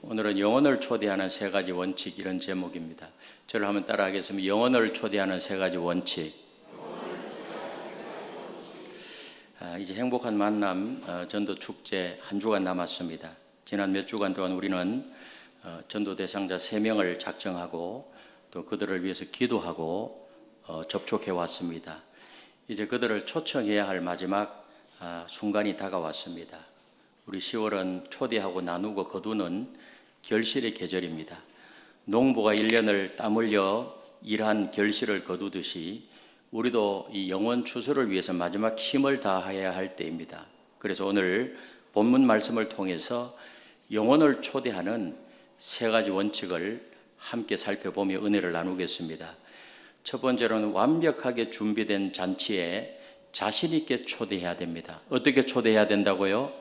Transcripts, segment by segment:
오늘은 영혼을 초대하는 세 가지 원칙, 이런 제목입니다. 저를 한번 따라하겠습니다. 영혼을 초대하는 세 가지 원칙. 이제 행복한 만남 전도 축제 한 주간 남았습니다. 지난 몇 주간 동안 우리는 전도 대상자 3명을 작정하고 또 그들을 위해서 기도하고 접촉해 왔습니다. 이제 그들을 초청해야 할 마지막 순간이 다가왔습니다. 우리 10월은 초대하고 나누고 거두는 결실의 계절입니다. 농부가 1년을 땀 흘려 일한 결실을 거두듯이 우리도 이 영혼 추수를 위해서 마지막 힘을 다해야 할 때입니다. 그래서 오늘 본문 말씀을 통해서 영혼을 초대하는 세 가지 원칙을 함께 살펴보며 은혜를 나누겠습니다. 첫 번째로는 완벽하게 준비된 잔치에 자신 있게 초대해야 됩니다. 어떻게 초대해야 된다고요?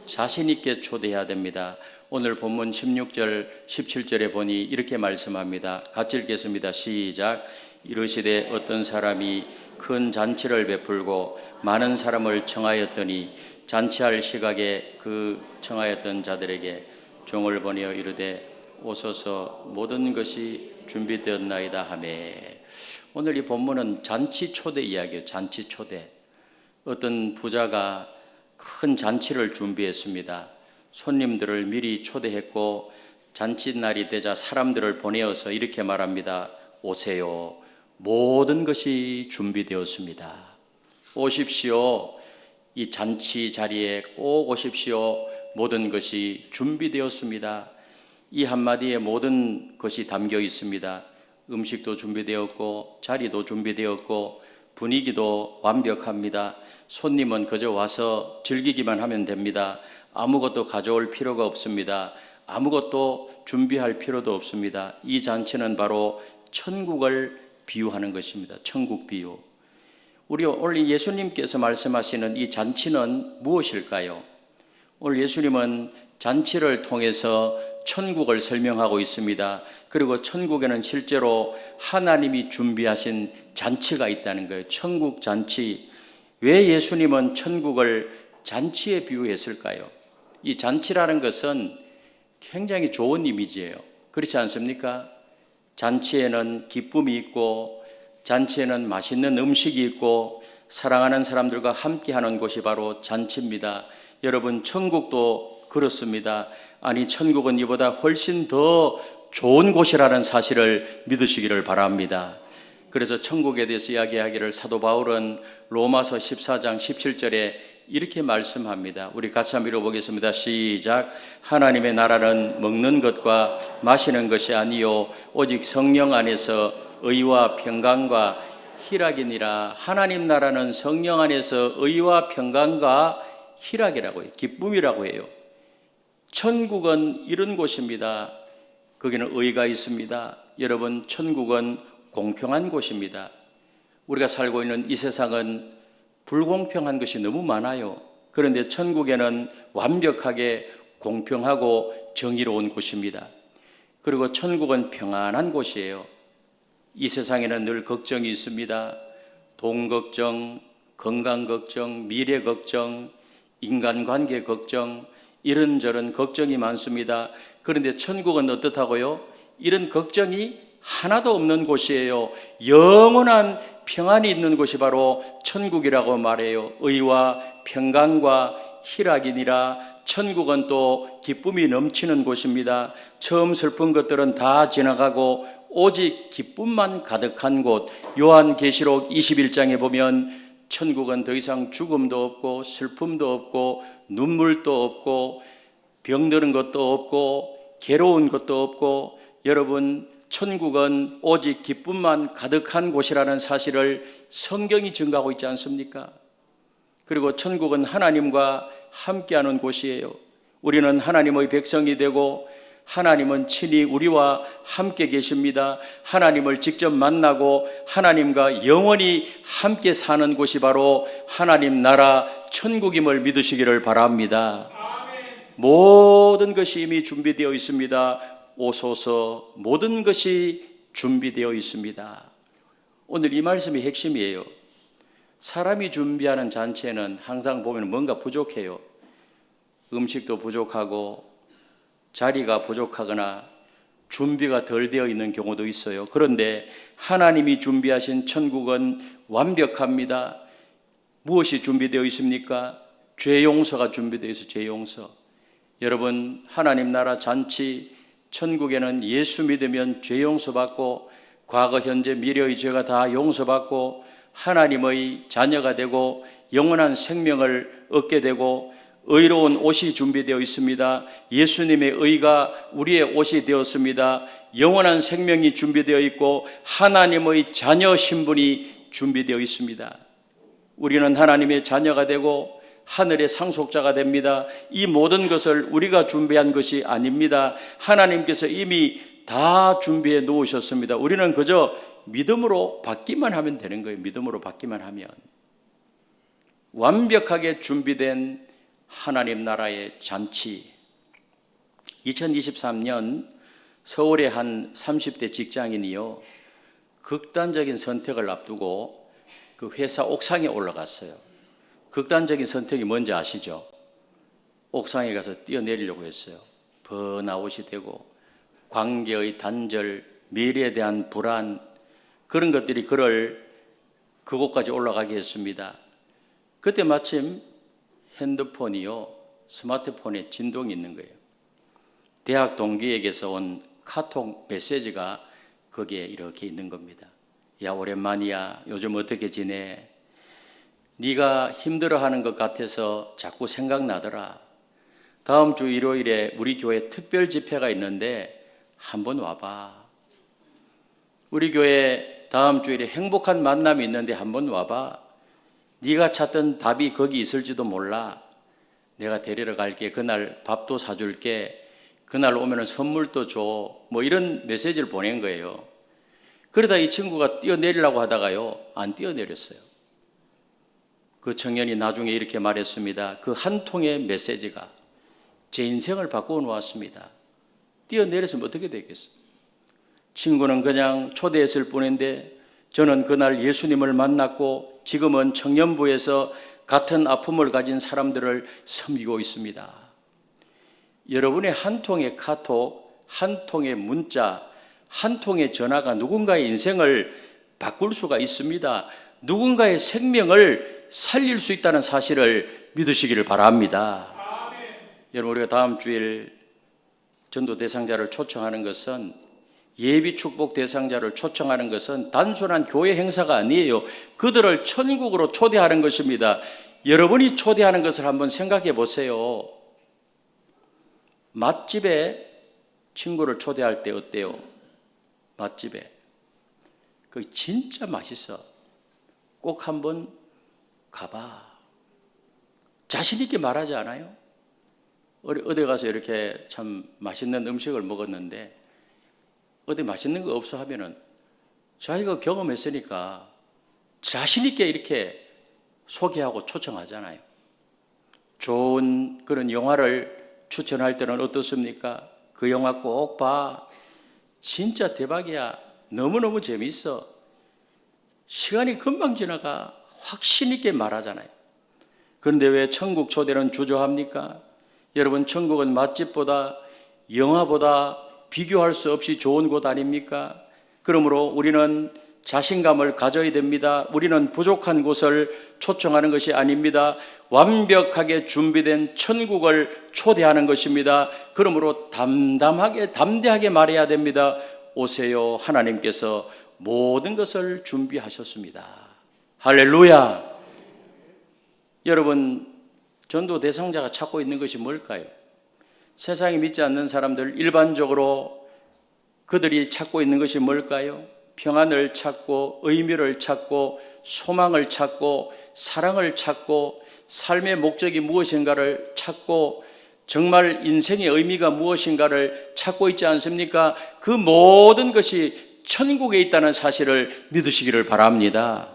자신 있게 초대해야 됩니다. 오늘 본문 16절, 17절에 보니 이렇게 말씀합니다. 같이 읽겠습니다. 시작. 이르시되 어떤 사람이 큰 잔치를 베풀고 많은 사람을 청하였더니 잔치할 시각에 그 청하였던 자들에게 종을 보내어 이르되 오소서 모든 것이 준비되었나이다 하매. 오늘 이 본문은 잔치 초대 이야기예요. 잔치 초대. 어떤 부자가 큰 잔치를 준비했습니다. 손님들을 미리 초대했고 잔칫날이 되자 사람들을 보내어서 이렇게 말합니다. 오세요. 모든 것이 준비되었습니다. 오십시오. 이 잔치 자리에 꼭 오십시오. 모든 것이 준비되었습니다. 이 한마디에 모든 것이 담겨 있습니다. 음식도 준비되었고 자리도 준비되었고 분위기도 완벽합니다. 손님은 그저 와서 즐기기만 하면 됩니다. 아무것도 가져올 필요가 없습니다. 아무것도 준비할 필요도 없습니다. 이 잔치는 바로 천국을 비유하는 것입니다. 천국 비유. 우리 오늘 예수님께서 말씀하시는 이 잔치는 무엇일까요? 오늘 예수님은 잔치를 통해서 천국을 설명하고 있습니다. 그리고 천국에는 실제로 하나님이 준비하신 잔치가 있다는 거예요. 천국 잔치. 왜 예수님은 천국을 잔치에 비유했을까요? 이 잔치라는 것은 굉장히 좋은 이미지예요. 그렇지 않습니까? 잔치에는 기쁨이 있고 잔치에는 맛있는 음식이 있고 사랑하는 사람들과 함께하는 곳이 바로 잔치입니다. 여러분, 천국도 그렇습니다. 아니, 천국은 이보다 훨씬 더 좋은 곳이라는 사실을 믿으시기를 바랍니다. 그래서 천국에 대해서 이야기하기를 사도 바울은 로마서 14장 17절에 이렇게 말씀합니다. 우리 같이 한번 읽어보겠습니다. 시작. 하나님의 나라는 먹는 것과 마시는 것이 아니요 오직 성령 안에서 의와 평강과 희락이니라. 하나님 나라는 성령 안에서 의와 평강과 희락이라고 해요. 기쁨이라고 해요. 천국은 이런 곳입니다. 거기는 의가 있습니다. 여러분, 천국은 공평한 곳입니다. 우리가 살고 있는 이 세상은 불공평한 것이 너무 많아요. 그런데 천국에는 완벽하게 공평하고 정의로운 곳입니다. 그리고 천국은 평안한 곳이에요. 이 세상에는 늘 걱정이 있습니다. 돈 걱정, 건강 걱정, 미래 걱정, 인간관계 걱정, 이런저런 걱정이 많습니다. 그런데 천국은 어떻다고요? 이런 걱정이 하나도 없는 곳이에요. 영원한 평안이 있는 곳이 바로 천국이라고 말해요. 의와 평강과 희락이니라. 천국은 또 기쁨이 넘치는 곳입니다. 처음 슬픈 것들은 다 지나가고 오직 기쁨만 가득한 곳. 요한계시록 21장에 보면 천국은 더 이상 죽음도 없고 슬픔도 없고 눈물도 없고 병드는 것도 없고 괴로운 것도 없고, 여러분, 천국은 오직 기쁨만 가득한 곳이라는 사실을 성경이 증거하고 있지 않습니까? 그리고 천국은 하나님과 함께하는 곳이에요. 우리는 하나님의 백성이 되고 하나님은 친히 우리와 함께 계십니다. 하나님을 직접 만나고 하나님과 영원히 함께 사는 곳이 바로 하나님 나라 천국임을 믿으시기를 바랍니다. 아멘. 모든 것이 이미 준비되어 있습니다. 오소서. 모든 것이 준비되어 있습니다. 오늘 이 말씀이 핵심이에요. 사람이 준비하는 잔치에는 항상 보면 뭔가 부족해요. 음식도 부족하고 자리가 부족하거나 준비가 덜 되어 있는 경우도 있어요. 그런데 하나님이 준비하신 천국은 완벽합니다. 무엇이 준비되어 있습니까? 죄 용서가 준비되어 있어요. 죄 용서. 여러분, 하나님 나라 잔치 천국에는 예수 믿으면 죄 용서받고 과거, 현재, 미래의 죄가 다 용서받고 하나님의 자녀가 되고 영원한 생명을 얻게 되고 의로운 옷이 준비되어 있습니다. 예수님의 의가 우리의 옷이 되었습니다. 영원한 생명이 준비되어 있고 하나님의 자녀 신분이 준비되어 있습니다. 우리는 하나님의 자녀가 되고 하늘의 상속자가 됩니다. 이 모든 것을 우리가 준비한 것이 아닙니다. 하나님께서 이미 다 준비해 놓으셨습니다. 우리는 그저 믿음으로 받기만 하면 되는 거예요. 믿음으로 받기만 하면. 완벽하게 준비된 하나님 나라의 잔치. 2023년 서울의 한 30대 직장인이요, 극단적인 선택을 앞두고 그 회사 옥상에 올라갔어요. 극단적인 선택이 뭔지 아시죠? 옥상에 가서 뛰어내리려고 했어요. 번아웃이 되고 관계의 단절, 미래에 대한 불안, 그런 것들이 그를 그곳까지 올라가게 했습니다. 그때 마침 핸드폰이요, 스마트폰에 진동이 있는 거예요. 대학 동기에게서 온 카톡 메시지가 거기에 이렇게 있는 겁니다. 야, 오랜만이야. 요즘 어떻게 지내? 네가 힘들어하는 것 같아서 자꾸 생각나더라. 다음 주 일요일에 우리 교회 특별 집회가 있는데 한번 와봐. 우리 교회 다음 주일에 행복한 만남이 있는데 한번 와봐. 네가 찾던 답이 거기 있을지도 몰라. 내가 데리러 갈게. 그날 밥도 사줄게. 그날 오면 선물도 줘. 뭐 이런 메시지를 보낸 거예요. 그러다 이 친구가 뛰어내리려고 하다가요, 안 뛰어내렸어요. 그 청년이 나중에 이렇게 말했습니다. 그 한 통의 메시지가 제 인생을 바꾸어 놓았습니다. 뛰어내렸으면 어떻게 되겠어요? 친구는 그냥 초대했을 뿐인데 저는 그날 예수님을 만났고 지금은 청년부에서 같은 아픔을 가진 사람들을 섬기고 있습니다. 여러분의 한 통의 카톡, 한 통의 문자, 한 통의 전화가 누군가의 인생을 바꿀 수가 있습니다. 누군가의 생명을 살릴 수 있다는 사실을 믿으시기를 바랍니다. 아멘. 여러분, 우리가 다음 주일 전도 대상자를 초청하는 것은, 예비 축복 대상자를 초청하는 것은 단순한 교회 행사가 아니에요. 그들을 천국으로 초대하는 것입니다. 여러분이 초대하는 것을 한번 생각해 보세요. 맛집에 친구를 초대할 때 어때요? 맛집에 그 진짜 맛있어. 꼭 한번 가봐. 자신 있게 말하지 않아요? 어디 가서 이렇게 참 맛있는 음식을 먹었는데 어디 맛있는 거 없어 하면은 자기가 경험했으니까 자신 있게 이렇게 소개하고 초청하잖아요. 좋은 그런 영화를 추천할 때는 어떻습니까? 그 영화 꼭 봐. 진짜 대박이야. 너무너무 재밌어. 시간이 금방 지나가. 확신 있게 말하잖아요. 그런데 왜 천국 초대는 주저합니까? 여러분, 천국은 맛집보다, 영화보다 비교할 수 없이 좋은 곳 아닙니까? 그러므로 우리는 자신감을 가져야 됩니다. 우리는 부족한 곳을 초청하는 것이 아닙니다. 완벽하게 준비된 천국을 초대하는 것입니다. 그러므로 담대하게 말해야 됩니다. 오세요. 하나님께서 모든 것을 준비하셨습니다. 할렐루야. 여러분, 전도 대상자가 찾고 있는 것이 뭘까요? 세상에 믿지 않는 사람들, 일반적으로 그들이 찾고 있는 것이 뭘까요? 평안을 찾고, 의미를 찾고, 소망을 찾고, 사랑을 찾고, 삶의 목적이 무엇인가를 찾고, 정말 인생의 의미가 무엇인가를 찾고 있지 않습니까? 그 모든 것이 천국에 있다는 사실을 믿으시기를 바랍니다.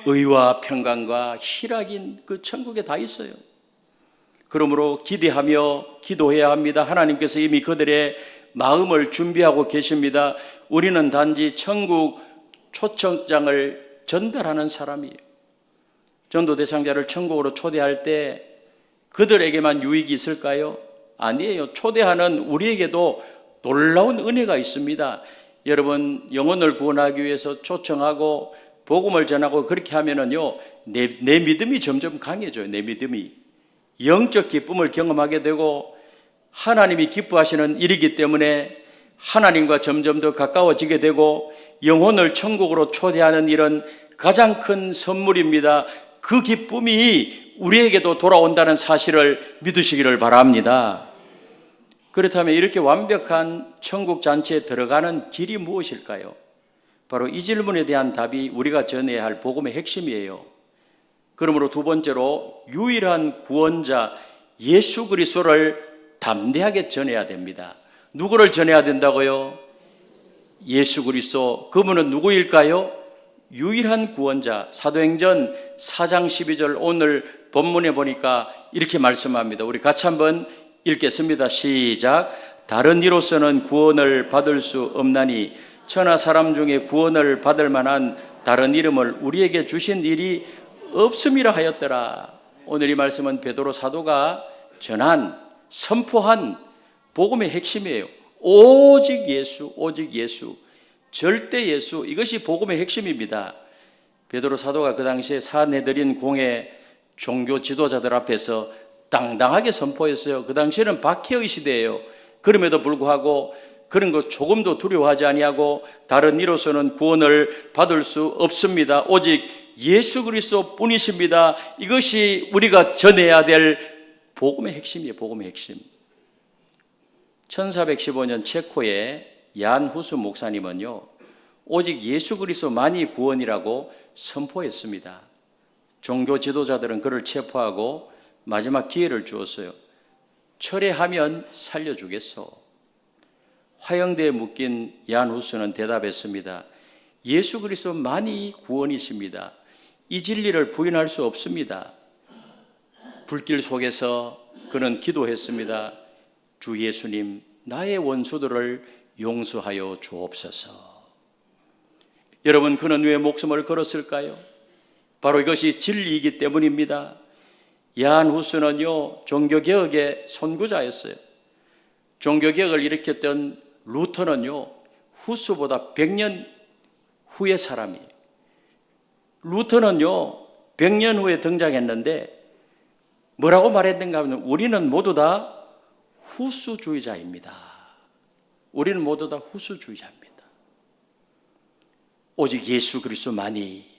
의와 평강과 희락인 그 천국에 다 있어요. 그러므로 기대하며 기도해야 합니다. 하나님께서 이미 그들의 마음을 준비하고 계십니다. 우리는 단지 천국 초청장을 전달하는 사람이에요. 전도 대상자를 천국으로 초대할 때 그들에게만 유익이 있을까요? 아니에요. 초대하는 우리에게도 놀라운 은혜가 있습니다. 여러분, 영혼을 구원하기 위해서 초청하고 복음을 전하고 그렇게 하면은요, 내 믿음이 점점 강해져요. 내 믿음이 영적 기쁨을 경험하게 되고 하나님이 기뻐하시는 일이기 때문에 하나님과 점점 더 가까워지게 되고 영혼을 천국으로 초대하는 일은 가장 큰 선물입니다. 그 기쁨이 우리에게도 돌아온다는 사실을 믿으시기를 바랍니다. 그렇다면 이렇게 완벽한 천국 잔치에 들어가는 길이 무엇일까요? 바로 이 질문에 대한 답이 우리가 전해야 할 복음의 핵심이에요. 그러므로 두 번째로 유일한 구원자 예수 그리스도를 담대하게 전해야 됩니다. 누구를 전해야 된다고요? 예수 그리스도. 그분은 누구일까요? 유일한 구원자. 사도행전 4장 12절 오늘 본문에 보니까 이렇게 말씀합니다. 우리 같이 한번 읽겠습니다. 시작. 다른 이로서는 구원을 받을 수 없나니 천하 사람 중에 구원을 받을 만한 다른 이름을 우리에게 주신 일이 없음이라 하였더라. 오늘 이 말씀은 베드로 사도가 전한, 선포한 복음의 핵심이에요. 오직 예수, 오직 예수, 절대 예수. 이것이 복음의 핵심입니다. 베드로 사도가 그 당시에 산헤드린 공회 종교 지도자들 앞에서 당당하게 선포했어요. 그 당시에는 박해의 시대예요. 그럼에도 불구하고 그런 것 조금도 두려워하지 아니하고 다른 이로서는 구원을 받을 수 없습니다. 오직 예수 그리스도 뿐이십니다. 이것이 우리가 전해야 될 복음의 핵심이에요. 복음의 핵심. 1415년 체코의 얀 후스 목사님은요, 오직 예수 그리스도만이 구원이라고 선포했습니다. 종교 지도자들은 그를 체포하고 마지막 기회를 주었어요. 철회하면 살려주겠소. 화형대에 묶인 얀 후스는 대답했습니다. 예수 그리스도만이 구원이십니다. 이 진리를 부인할 수 없습니다. 불길 속에서 그는 기도했습니다. 주 예수님, 나의 원수들을 용서하여 주옵소서. 여러분, 그는 왜 목숨을 걸었을까요? 바로 이것이 진리이기 때문입니다. 얀 후스는요, 종교개혁의 선구자였어요. 종교개혁을 일으켰던 루터는요, 후스보다 100년 후의 사람이에요. 루터는요, 100년 후에 등장했는데 뭐라고 말했는가 하면 우리는 모두 다 후스주의자입니다. 우리는 모두 다 후스주의자입니다. 오직 예수 그리스도만이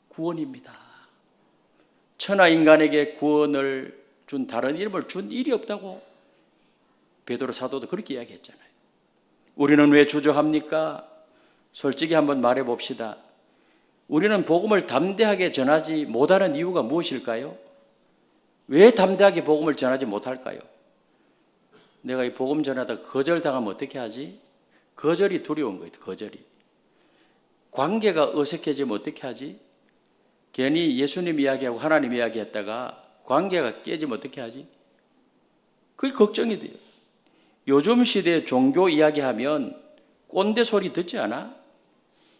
구원입니다. 천하 인간에게 구원을 준 다른 이름을 준 일이 없다고 베드로 사도도 그렇게 이야기했잖아요. 우리는 왜 주저합니까? 솔직히 한번 말해 봅시다. 우리는 복음을 담대하게 전하지 못하는 이유가 무엇일까요? 왜 담대하게 복음을 전하지 못할까요? 내가 이 복음 전하다가 거절당하면 어떻게 하지? 거절이 두려운 거예요. 거절이. 관계가 어색해지면 어떻게 하지? 괜히 예수님 이야기하고 하나님 이야기했다가 관계가 깨지면 어떻게 하지? 그게 걱정이 돼요. 요즘 시대에 종교 이야기하면 꼰대 소리 듣지 않아?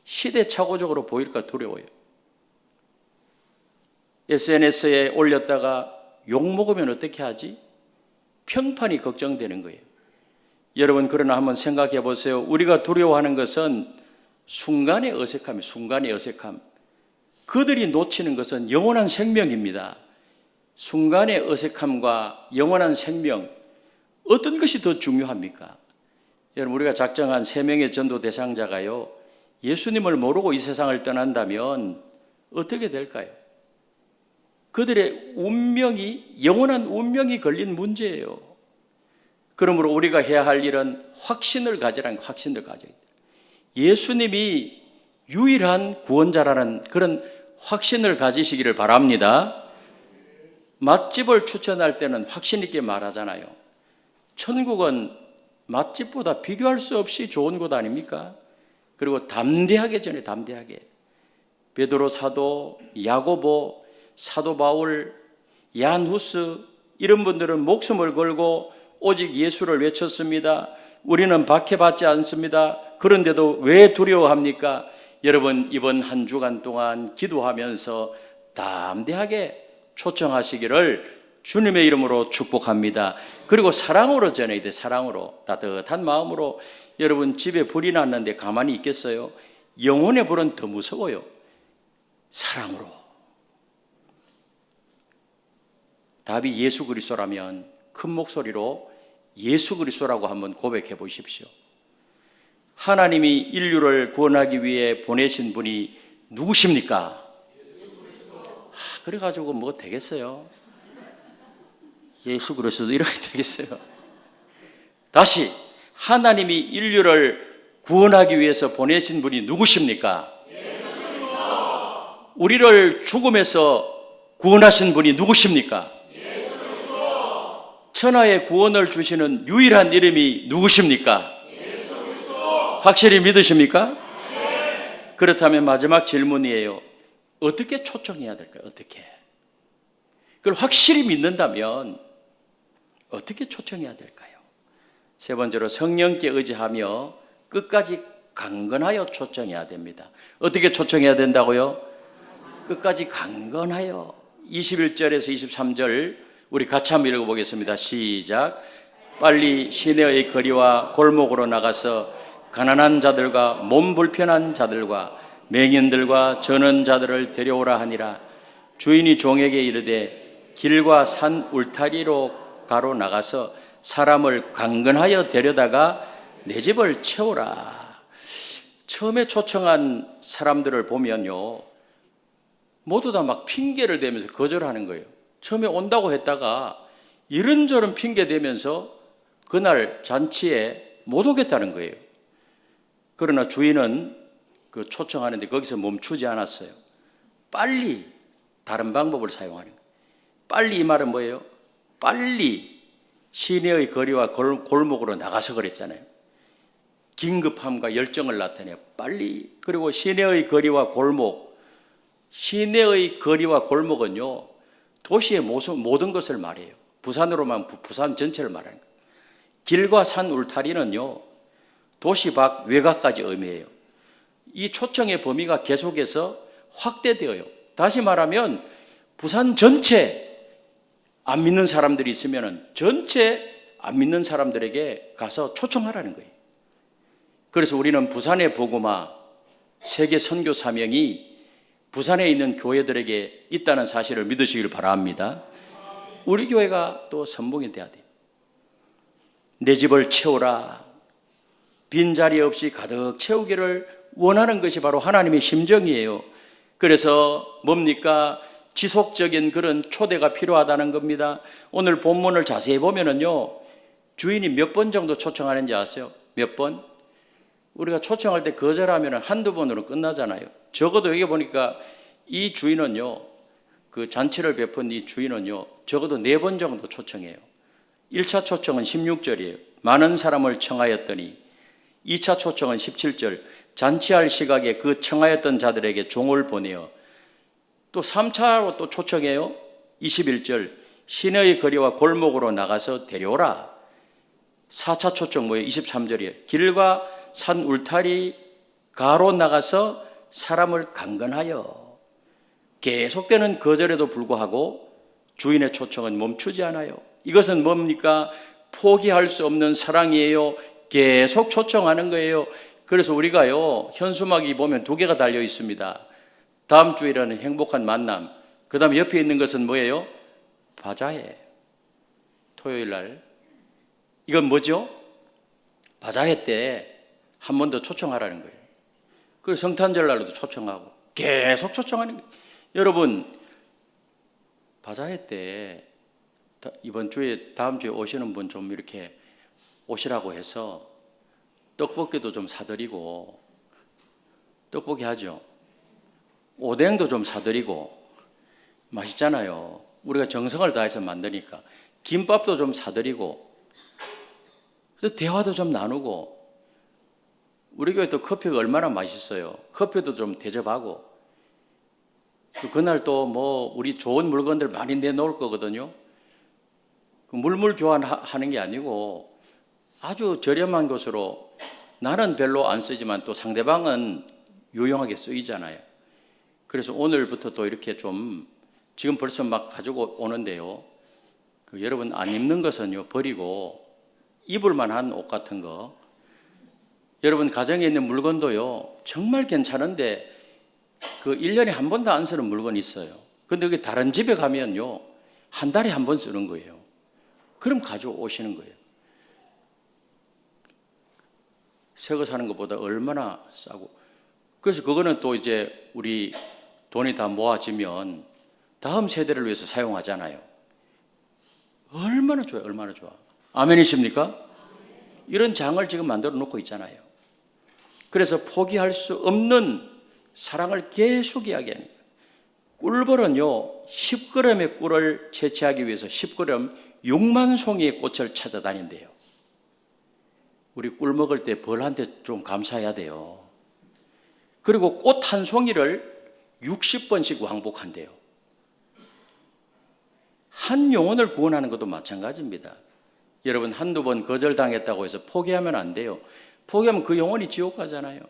시대착오적으로 보일까 두려워요. SNS에 올렸다가 욕먹으면 어떻게 하지? 평판이 걱정되는 거예요. 여러분, 그러나 한번 생각해 보세요. 우리가 두려워하는 것은 순간의 어색함이에요. 순간의 어색함. 그들이 놓치는 것은 영원한 생명입니다. 순간의 어색함과 영원한 생명, 어떤 것이 더 중요합니까? 여러분, 우리가 작정한 3명의 전도 대상자가요, 예수님을 모르고 이 세상을 떠난다면 어떻게 될까요? 그들의 운명이, 영원한 운명이 걸린 문제예요. 그러므로 우리가 해야 할 일은 확신을 가지라는 거예요. 확신을 가져야 돼요. 예수님이 유일한 구원자라는 그런 확신을 가지시기를 바랍니다. 맛집을 추천할 때는 확신 있게 말하잖아요. 천국은 맛집보다 비교할 수 없이 좋은 곳 아닙니까? 그리고 담대하게 전해, 담대하게. 베드로 사도, 야고보, 사도 바울, 얀 후스, 이런 분들은 목숨을 걸고 오직 예수를 외쳤습니다. 우리는 박해받지 않습니다. 그런데도 왜 두려워합니까? 여러분, 이번 한 주간 동안 기도하면서 담대하게 초청하시기를 주님의 이름으로 축복합니다. 그리고 사랑으로 전해야 돼. 사랑으로, 따뜻한 마음으로. 여러분 집에 불이 났는데 가만히 있겠어요? 영혼의 불은 더 무서워요. 사랑으로. 답이 예수 그리스도라면 큰 목소리로 예수 그리스도라고 한번 고백해 보십시오. 하나님이 인류를 구원하기 위해 보내신 분이 누구십니까? 그래가지고 뭐 되겠어요? 예수 그리스도 이렇게 되겠어요? 다시, 하나님이 인류를 구원하기 위해서 보내신 분이 누구십니까? 우리를 죽음에서 구원하신 분이 누구십니까? 천하의 구원을 주시는 유일한 이름이 누구십니까? 확실히 믿으십니까? 그렇다면 마지막 질문이에요. 어떻게 초청해야 될까요? 어떻게? 그걸 확실히 믿는다면 어떻게 초청해야 될까요? 세 번째로 성령께 의지하며 끝까지 강건하여 초청해야 됩니다. 어떻게 초청해야 된다고요? 끝까지 강건하여. 21절에서 23절 우리 같이 한번 읽어보겠습니다. 시작. 빨리 시내의 거리와 골목으로 나가서 가난한 자들과 몸 불편한 자들과 맹인들과 저는 자들을 데려오라 하니라. 주인이 종에게 이르되 길과 산 울타리로 가로 나가서 사람을 강건하여 데려다가 내 집을 채우라. 처음에 초청한 사람들을 보면요, 모두 다 막 핑계를 대면서 거절하는 거예요. 처음에 온다고 했다가 이런저런 핑계 대면서 그날 잔치에 못 오겠다는 거예요. 그러나 주인은 그 초청하는데 거기서 멈추지 않았어요. 빨리 다른 방법을 사용하는 거예요. 빨리 이 말은 뭐예요? 빨리 시내의 거리와 골목으로 나가서 그랬잖아요. 긴급함과 열정을 나타내요. 빨리. 그리고 시내의 거리와 골목, 시내의 거리와 골목은요, 도시의 모든 것을 말해요. 부산으로만 부산 전체를 말하는 거예요. 길과 산 울타리는요, 도시 밖 외곽까지 의미해요. 이 초청의 범위가 계속해서 확대되어요. 다시 말하면 부산 전체 안 믿는 사람들이 있으면 전체 안 믿는 사람들에게 가서 초청하라는 거예요. 그래서 우리는 부산의 복음화 세계 선교 사명이 부산에 있는 교회들에게 있다는 사실을 믿으시길 바랍니다. 우리 교회가 또 선봉이 돼야 돼요. 내 집을 채우라. 빈자리 없이 가득 채우기를 원하는 것이 바로 하나님의 심정이에요. 그래서 뭡니까? 지속적인 그런 초대가 필요하다는 겁니다. 오늘 본문을 자세히 보면은요, 주인이 몇 번 정도 초청하는지 아세요? 몇 번? 우리가 초청할 때 거절하면 한두 번으로 끝나잖아요. 적어도 여기 보니까 이 주인은요, 그 잔치를 베푼 이 주인은요, 적어도 4번 정도 초청해요. 1차 초청은 16절이에요. 많은 사람을 청하였더니. 2차 초청은 17절. 잔치할 시각에 그 청하였던 자들에게 종을 보내어. 또 3차로 또 초청해요. 21절. 시내의 거리와 골목으로 나가서 데려오라. 4차 초청 뭐예요? 23절이에요. 길과 산 울타리 가로 나가서 사람을 강건하여. 계속되는 거절에도 불구하고 주인의 초청은 멈추지 않아요. 이것은 뭡니까? 포기할 수 없는 사랑이에요. 계속 초청하는 거예요. 그래서 우리가요, 현수막이 보면 2개가 달려 있습니다. 다음 주일에는 행복한 만남. 그 다음에 옆에 있는 것은 뭐예요? 바자회. 토요일 날. 이건 뭐죠? 바자회 때 한 번 더 초청하라는 거예요. 그리고 성탄절 날도 초청하고 계속 초청하는 거예요. 여러분, 바자회 때 이번 주에 다음 주에 오시는 분 좀 이렇게 오시라고 해서 떡볶이도 좀 사드리고, 떡볶이 하죠. 오뎅도 좀 사드리고, 맛있잖아요. 우리가 정성을 다해서 만드니까. 김밥도 좀 사드리고, 그래서 대화도 좀 나누고, 우리 교회 또 커피가 얼마나 맛있어요. 커피도 좀 대접하고, 그날 또 뭐 우리 좋은 물건들 많이 내놓을 거거든요. 물물 교환하는 게 아니고 아주 저렴한 것으로, 나는 별로 안 쓰지만 또 상대방은 유용하게 쓰이잖아요. 그래서 오늘부터 또 이렇게 좀, 지금 벌써 막 가지고 오는데요, 여러분 안 입는 것은요 버리고 입을 만한 옷 같은 거, 여러분 가정에 있는 물건도요 정말 괜찮은데 그 1년에 한 번도 안 쓰는 물건이 있어요. 근데 그게 다른 집에 가면요 한 달에 한 번 쓰는 거예요. 그럼 가져오시는 거예요. 새 거 사는 것보다 얼마나 싸고. 그래서 그거는 또 이제 우리 돈이 다 모아지면 다음 세대를 위해서 사용하잖아요. 얼마나 좋아요. 얼마나 좋아. 아멘이십니까? 이런 장을 지금 만들어 놓고 있잖아요. 그래서 포기할 수 없는 사랑을 계속 이야기하는 거예요. 꿀벌은요 10g의 꿀을 채취하기 위해서 10g 6만 송이의 꽃을 찾아다닌대요. 우리 꿀 먹을 때 벌한테 좀 감사해야 돼요. 그리고 꽃 한 송이를 60번씩 왕복한대요. 한 영혼을 구원하는 것도 마찬가지입니다. 여러분 한두 번 거절당했다고 해서 포기하면 안 돼요. 포기하면 그 영혼이 지옥 가잖아요.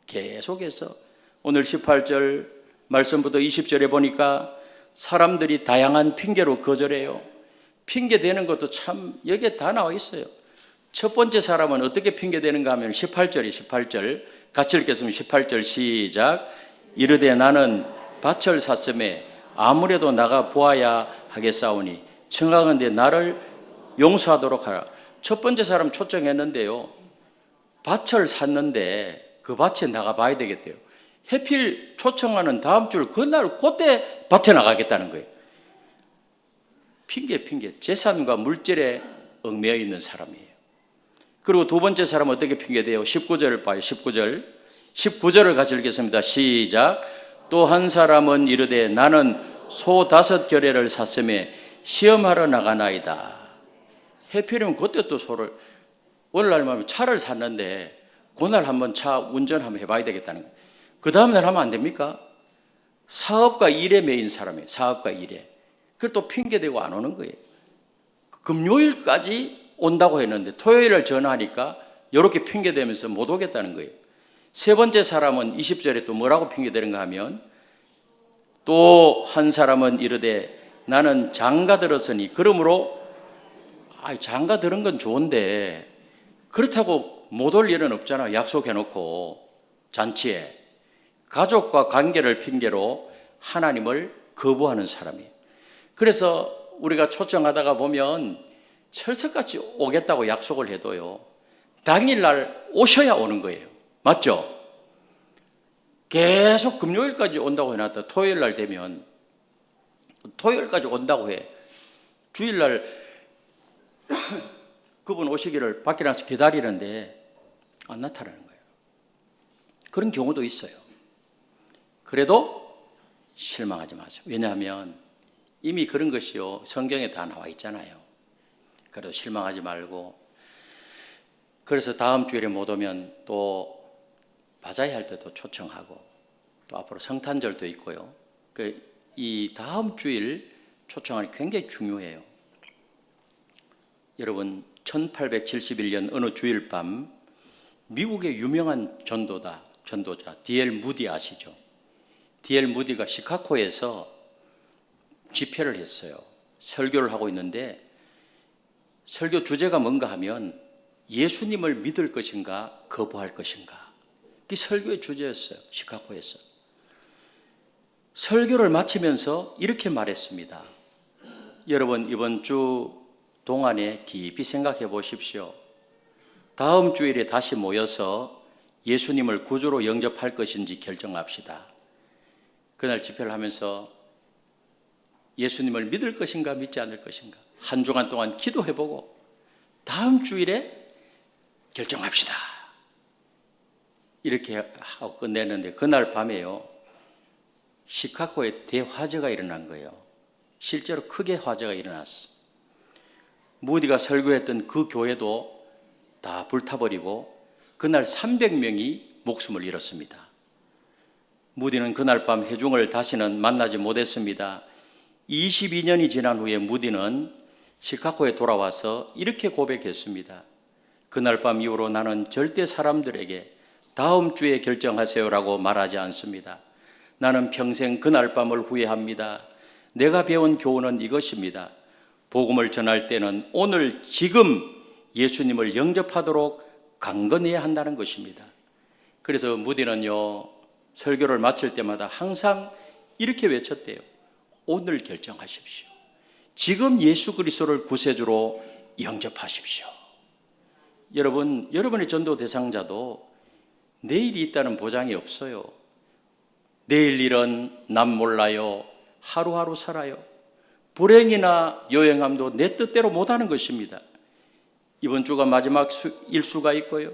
계속해서 오늘 18절 말씀부터 20절에 보니까 사람들이 다양한 핑계로 거절해요. 핑계 대는 것도 참 여기에 다 나와 있어요. 첫 번째 사람은 어떻게 핑계 대는가 하면 18절 같이 읽겠습니다. 18절 시작. 이르되 나는 밭을 샀음에 아무래도 나가 보아야 하겠사오니 청하건대 나를 용서하도록 하라. 첫 번째 사람 초청했는데요 밭을 샀는데 그 밭에 나가 봐야 되겠대요. 해필 초청하는 다음 주 그날 그때 밭에 나가겠다는 거예요. 핑계 재산과 물질에 얽매여 있는 사람이에요. 그리고 두 번째 사람은 어떻게 핑계대요? 19절을 봐요. 19절을 같이 읽겠습니다. 시작. 또 한 사람은 이르되 나는 소 5겨레를 샀음에 시험하러 나가나이다. 해필이면 그때 또 소를, 오늘날만 차를 샀는데 그날 한번 차 운전 한번 해봐야 되겠다는 거예요. 그 다음날 하면 안 됩니까? 사업과 일에 매인 사람이에요. 사업과 일에. 그걸 또 핑계대고 안 오는 거예요. 금요일까지 온다고 했는데 토요일을 전화하니까 이렇게 핑계대면서 못 오겠다는 거예요. 세 번째 사람은 20절에 또 뭐라고 핑계대는가 하면 또 한 사람은 이르되 나는 장가 들었으니 그러므로 장가 들은 건 좋은데 그렇다고 못 올 일은 없잖아. 약속해놓고 잔치에. 가족과 관계를 핑계로 하나님을 거부하는 사람이에요. 그래서 우리가 초청하다가 보면 철석같이 오겠다고 약속을 해도요 당일날 오셔야 오는 거예요. 맞죠? 계속 금요일까지 온다고 해놨다 토요일날 되면 토요일까지 온다고 해. 주일날 그분 오시기를 밖에 나서 기다리는데 안 나타나는 거예요. 그런 경우도 있어요. 그래도 실망하지 마세요. 왜냐하면 이미 그런 것이요 성경에 다 나와 있잖아요. 그래도 실망하지 말고, 그래서 다음 주일에 못 오면 또 바자회 할 때도 초청하고 또 앞으로 성탄절도 있고요. 이 다음 주일 초청하는 게 굉장히 중요해요. 여러분 1871년 어느 주일 밤 미국의 유명한 전도자 D.L. 무디 아시죠? D.L. 무디가 시카고에서 집회를 했어요. 설교를 하고 있는데 설교 주제가 뭔가 하면 예수님을 믿을 것인가 거부할 것인가. 그게 설교의 주제였어요. 시카고에서. 설교를 마치면서 이렇게 말했습니다. 여러분 이번 주 동안에 깊이 생각해 보십시오. 다음 주일에 다시 모여서 예수님을 구주로 영접할 것인지 결정합시다. 그날 집회를 하면서 예수님을 믿을 것인가 믿지 않을 것인가 한 주간 동안 기도해보고 다음 주일에 결정합시다. 이렇게 하고 끝냈는데 그날 밤에요 시카고에 대화재가 일어난 거예요. 실제로 크게 화재가 일어났어. 무디가 설교했던 그 교회도 다 불타버리고 그날 300명이 목숨을 잃었습니다. 무디는 그날 밤 회중을 다시는 만나지 못했습니다. 22년이 지난 후에 무디는 시카고에 돌아와서 이렇게 고백했습니다. 그날 밤 이후로 나는 절대 사람들에게 다음 주에 결정하세요라고 말하지 않습니다. 나는 평생 그날 밤을 후회합니다. 내가 배운 교훈은 이것입니다. 복음을 전할 때는 오늘 지금 예수님을 영접하도록 강건해야 한다는 것입니다. 그래서 무디는요, 설교를 마칠 때마다 항상 이렇게 외쳤대요. 오늘 결정하십시오. 지금 예수 그리스도를 구세주로 영접하십시오. 여러분, 여러분의 전도 대상자도 내일이 있다는 보장이 없어요. 내일 일은 남 몰라요. 하루하루 살아요. 불행이나 요행함도 내 뜻대로 못하는 것입니다. 이번 주가 마지막 일수가 있고요.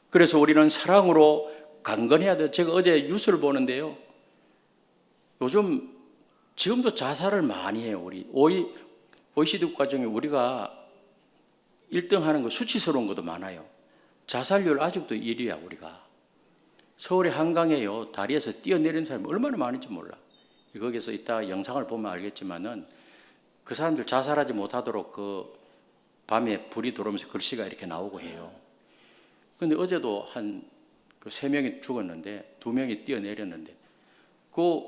그래서 우리는 사랑으로 강건해야 돼요. 제가 어제 뉴스를 보는데요. 요즘 지금도 자살을 많이 해요. 우리 OECD 국가 중에 우리가 1등 하는 거 수치스러운 것도 많아요. 자살률 아직도 1위야 우리가. 서울의 한강에요, 다리에서 뛰어내린 사람이 얼마나 많은지 몰라. 거기서 이따 영상을 보면 알겠지만은 그 사람들 자살하지 못하도록 그 밤에 불이 들어오면서 글씨가 이렇게 나오고 해요. 근데 어제도 한 그 3명이 죽었는데 2명이 뛰어내렸는데 그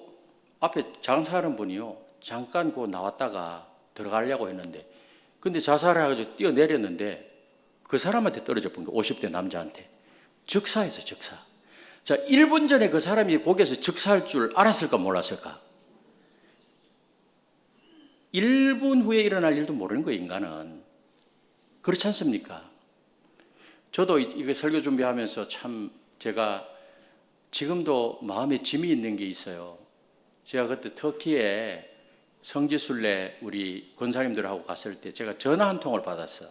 앞에 장사하는 분이요, 잠깐 그 나왔다가 들어가려고 했는데 근데 자살을 해가지고 뛰어내렸는데 그 사람한테 떨어져 본 거예요. 50대 남자한테. 즉사했어요, 즉사. 자, 1분 전에 그 사람이 거기에서 즉사할 줄 알았을까 몰랐을까? 1분 후에 일어날 일도 모르는 거예요, 인간은. 그렇지 않습니까? 저도 이거 설교 준비하면서 참 제가 지금도 마음에 짐이 있는 게 있어요. 제가 그때 터키에 성지순례 우리 권사님들하고 갔을 때 제가 전화 한 통을 받았어.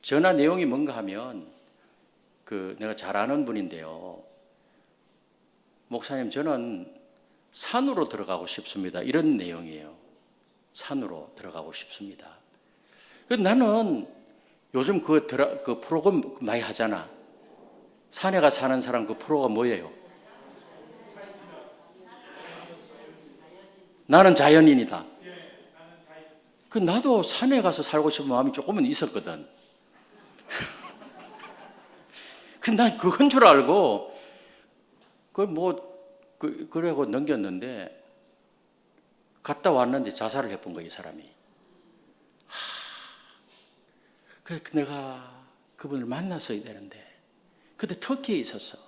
전화 내용이 뭔가 하면 내가 잘 아는 분인데요. 목사님, 저는 산으로 들어가고 싶습니다. 이런 내용이에요. 산으로 들어가고 싶습니다. 나는 요즘 그 프로그램 많이 하잖아. 산에 가 사는 사람 그 프로가 뭐예요? 나는 자연인이다. 나도 산에 가서 살고 싶은 마음이 조금은 있었거든. 난 그건 줄 알고 그러고 넘겼는데 갔다 왔는데 자살을 해본 거야, 이 사람이. 그래서 내가 그분을 만났어야 되는데 그때 터키에 있었어.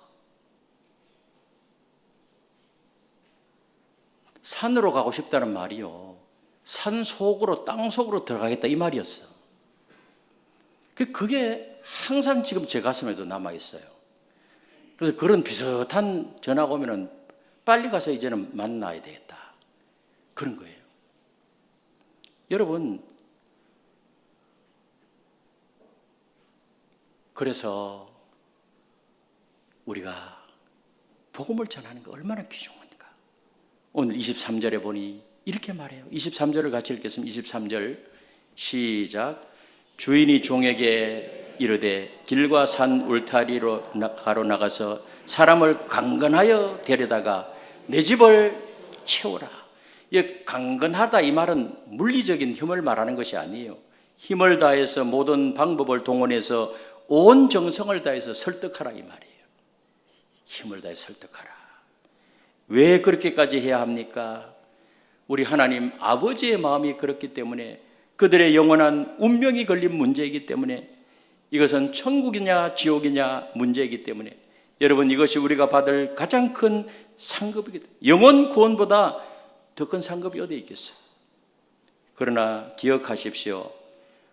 산으로 가고 싶다는 말이요, 산 속으로, 땅 속으로 들어가겠다 이 말이었어. 그게 항상 지금 제 가슴에도 남아있어요. 그래서 그런 비슷한 전화가 오면은 빨리 가서 이제는 만나야 되겠다, 그런 거예요. 여러분, 그래서 우리가 복음을 전하는 거 얼마나 귀중합니까? 오늘 23절에 보니 이렇게 말해요. 23절을 같이 읽겠습니다. 23절 시작. 주인이 종에게 이르되 길과 산 울타리로 가로 나가서 사람을 강건하여 데려다가 내 집을 채우라. 이 강건하다 이 말은 물리적인 힘을 말하는 것이 아니에요. 힘을 다해서 모든 방법을 동원해서 온 정성을 다해서 설득하라 이 말이에요. 힘을 다해 설득하라. 왜 그렇게까지 해야 합니까? 우리 하나님 아버지의 마음이 그렇기 때문에, 그들의 영원한 운명이 걸린 문제이기 때문에, 이것은 천국이냐 지옥이냐 문제이기 때문에, 여러분, 이것이 우리가 받을 가장 큰 상급이기 때문에, 영원 구원보다 더 큰 상급이 어디 있겠어요? 그러나 기억하십시오.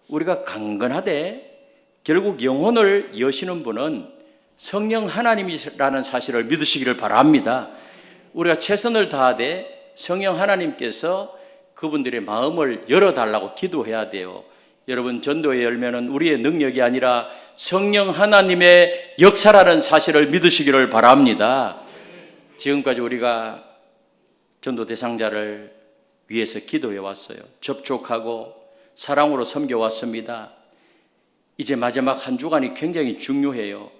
우리가 강건하되 결국 영혼을 여시는 분은 성령 하나님이라는 사실을 믿으시기를 바랍니다. 우리가 최선을 다하되 성령 하나님께서 그분들의 마음을 열어달라고 기도해야 돼요. 여러분, 전도의 열매는 우리의 능력이 아니라 성령 하나님의 역사라는 사실을 믿으시기를 바랍니다. 지금까지 우리가 전도 대상자를 위해서 기도해 왔어요. 접촉하고 사랑으로 섬겨왔습니다. 이제 마지막 한 주간이 굉장히 중요해요.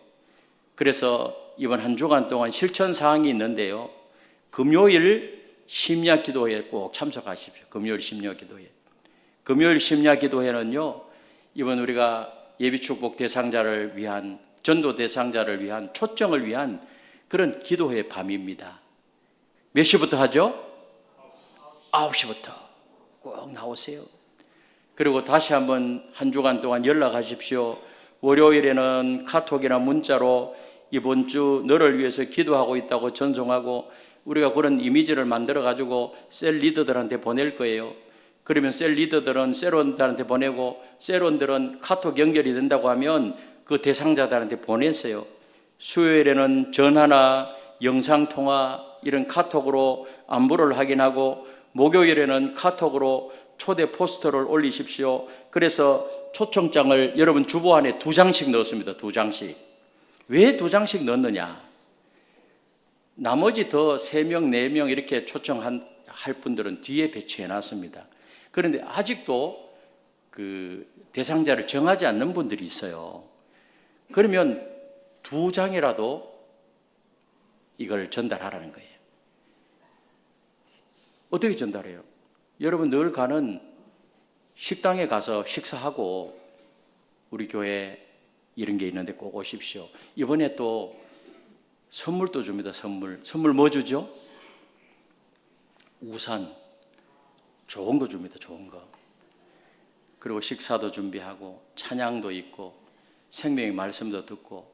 그래서 이번 한 주간 동안 실천 사항이 있는데요. 금요일 심야 기도회에 꼭 참석하십시오. 금요일 심야 기도회. 금요일 심야 기도회는요, 이번 우리가 예비축복 대상자를 위한, 전도 대상자를 위한, 초청을 위한 그런 기도회 밤입니다. 몇 시부터 하죠? 9시부터 꼭 나오세요. 그리고 다시 한번 한 주간 동안 연락하십시오. 월요일에는 카톡이나 문자로 이번 주 너를 위해서 기도하고 있다고 전송하고, 우리가 그런 이미지를 만들어 가지고 셀 리더들한테 보낼 거예요. 그러면 셀 리더들은 셀원들한테 보내고, 셀원들은 카톡 연결이 된다고 하면 그 대상자들한테 보내세요. 수요일에는 전화나 영상통화 이런 카톡으로 안부를 확인하고, 목요일에는 카톡으로 초대 포스터를 올리십시오. 그래서 초청장을 여러분 주보 안에 2장씩 넣었습니다. 2장씩. 왜 2장씩 넣느냐? 나머지 더 3명, 4명 이렇게 초청할 분들은 뒤에 배치해 놨습니다. 그런데 아직도 그 대상자를 정하지 않는 분들이 있어요. 그러면 2장이라도 이걸 전달하라는 거예요. 어떻게 전달해요? 여러분 늘 가는 식당에 가서 식사하고 우리 교회 이런 게 있는데 꼭 오십시오. 이번에 또 선물도 줍니다. 선물 뭐 주죠? 우산. 좋은 거 줍니다. 좋은 거. 그리고 식사도 준비하고 찬양도 있고 생명의 말씀도 듣고.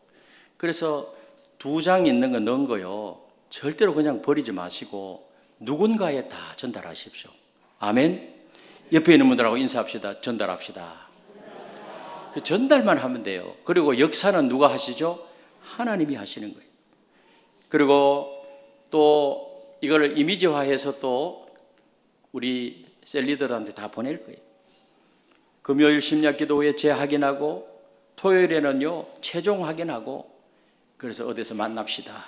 그래서 2장 있는 거 넣은 거요, 절대로 그냥 버리지 마시고 누군가에 다 전달하십시오. 아멘. 옆에 있는 분들하고 인사합시다. 전달합시다. 그 전달만 하면 돼요. 그리고 역사는 누가 하시죠? 하나님이 하시는 거예요. 그리고 또 이걸 이미지화해서 또 우리 셀리더들한테 다 보낼 거예요. 금요일 심야 기도 후에 재확인하고, 토요일에는요 최종 확인하고, 그래서 어디서 만납시다.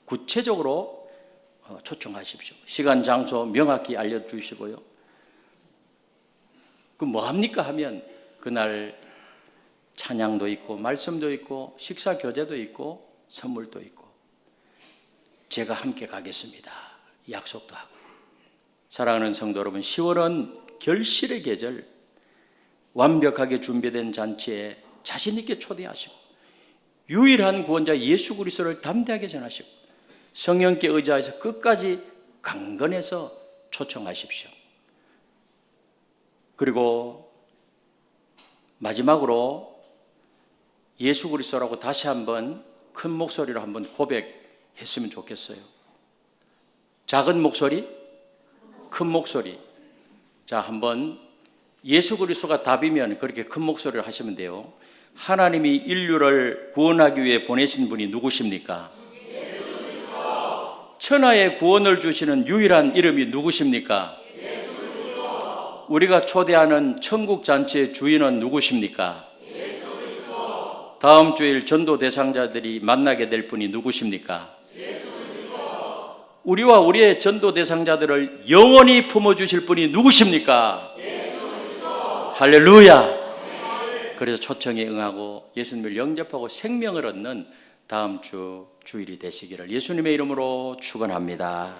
구체적으로 초청하십시오. 시간 장소 명확히 알려주시고요. 그 뭐합니까 하면 그날 찬양도 있고 말씀도 있고 식사 교제도 있고 선물도 있고, 제가 함께 가겠습니다. 약속도 하고. 사랑하는 성도 여러분, 10월은 결실의 계절, 완벽하게 준비된 잔치에 자신 있게 초대하시고 유일한 구원자 예수 그리스도를 담대하게 전하시고 성령께 의지해서 끝까지 강건해서 초청하십시오. 그리고 마지막으로 예수 그리스도라고 다시 한번 큰 목소리로 한번 고백했으면 좋겠어요. 작은 목소리, 큰 목소리. 자, 한번 예수 그리스도가 답이면 그렇게 큰 목소리로 하시면 돼요. 하나님이 인류를 구원하기 위해 보내신 분이 누구십니까? 예수 그리스도. 천하의 구원을 주시는 유일한 이름이 누구십니까? 예수 그리스도. 우리가 초대하는 천국 잔치의 주인은 누구십니까? 예수 그리스도. 다음 주일 전도 대상자들이 만나게 될 분이 누구십니까? 예수 그리스도. 우리와 우리의 전도 대상자들을 영원히 품어주실 분이 누구십니까? 예수 그리스도. 할렐루야. 그래서 초청에 응하고 예수님을 영접하고 생명을 얻는 다음 주 주일이 되시기를 예수님의 이름으로 축원합니다.